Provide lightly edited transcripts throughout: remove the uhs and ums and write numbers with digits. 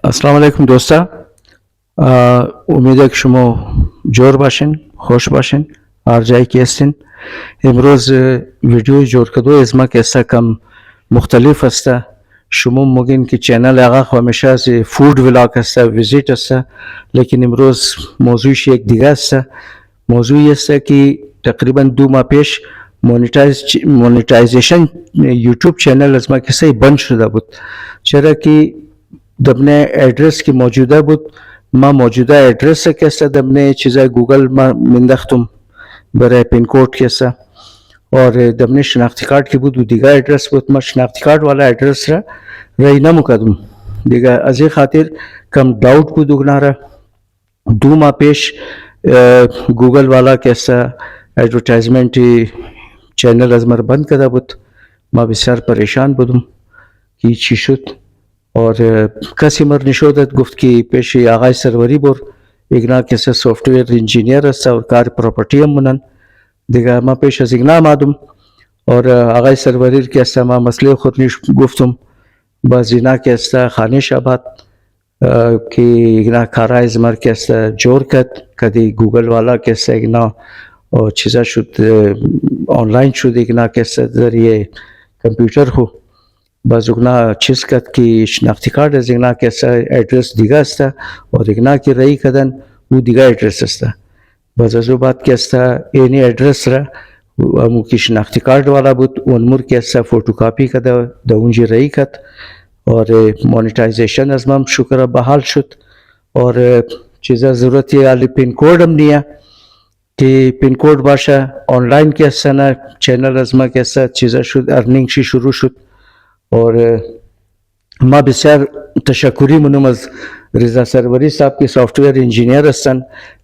السلام علیکم دوستا. امید که شما جور باشین، خوش باشین، هر جایی که هستین. امروز ویدیو جور کدو از ما که است کم مختلف است. شما مگین که چینل آقا همیشه از فود ولاگ است، ویزیت است، لیکن امروز موضوعش یک دیگه است. موضوعی است که تقریبا 2 ماه پیش مونیتایزیشن یوتیوب چینل از ما کسی بند شده بود، چرا که دبنه ادرس که موجوده بود، ما موجوده ادرس که است دبنه چیزای گوگل ما مندختم برای پین کوڈ که است، اور دبنه شناختی کارت که بود و دیگه ادرس بود. ما شناختی کارت والا ادرس را رای نمکدم دیگه، از این خاطر کم داوت بود اگناره. 2 ماه پیش گوگل والا که است ادورتایزمنت چینل از مر بند کرده بود. ما بسیار پریشان بودم که چی شد، اور کسی مر نشودت گفت که پیش آقای سروری بر، ایگنا کسی سافٹویر انجینیر است و کار پراپرتی هم منن دیگه. ما پیش از ایگنا آمدم اور آقای سروری که است ما مسئله خود نیش گفتم باز اینا که است خانش آباد که ایگنا کارای از مر که است جور کد کدی گوگل والا که است ایگنا چیزا شد آنلاین شد، ایگنا که است ذریعه کمپیوٹر خو باز اگنا چیز کد که شناختی کارت از ایگنا که است ادرس دیگه است اور ایگنا که رای کدن او دیگه ادرس است. باز از او بعد که است اینی ادرس را امو که شناختی کارت والا بود اون مر که است فوتوکاپی کده ده اونجی رای کد اور مونیتایزیشن از من شکر بحال شد. اور چیزا ضرورتی علی پین کوڈ هم نیه که پین کوڈ باشه آنلاین که است نه چینل از ما که است چیزا شد ارنینگ شی شروع شد. اور ما بسیار تشکری منم از رضا سروری صاحب که سافٹویر انجینیر هستن،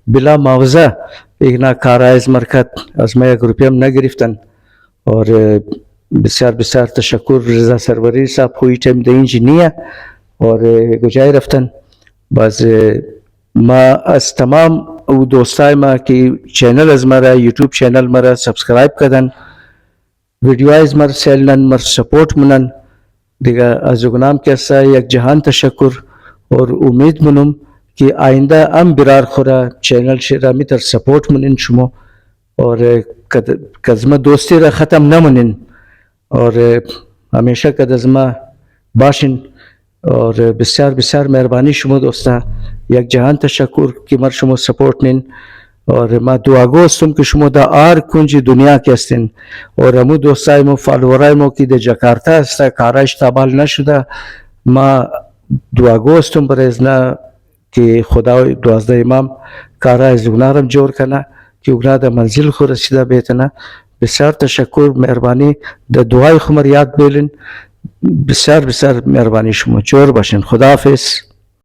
بلا معاوضه ایگنا کارای از مرکت از ما 1 روپیه هم نگرفتن. اور بسیار بسیار تشکر رضا سروری صاحب، خوی ٹائم ده اینجی نیه اور گجای رفتن. باز ما از تمام او دوستای ما که چینل از مرا یوتیوب چینل مرا سبسکرایب کردن، ویدیو از مر سیلنن مر سپورت منن دیگه، از اگنام که است یک جهان تشکر. اور امید منم که آینده هم برار خورا چینل شیرا میتر سپورت منین شما اور کدزما دوستی را ختم نمونین اور همیشه کدزما باشین. اور بسیار بسیار مهربانی شما دوستا، یک جهان تشکر که مر شما سپورت نین. اور ما دعاگو هستم که شما در هر کنج دنیا که هستین اور همو دوستای مو فالورای مو که در جکارتا هست کارایش تابال نشده، ما دعاگو هستم برای ازنا که خدا 12 امام کارای از اونارم جور کنه که اونا در منزل خود رسیده بیتنه. بسیار تشکر مهربانی، در دعای خمر یاد بیلین. بسیار بسیار مهربانی شما، جور باشین. خداحافظ.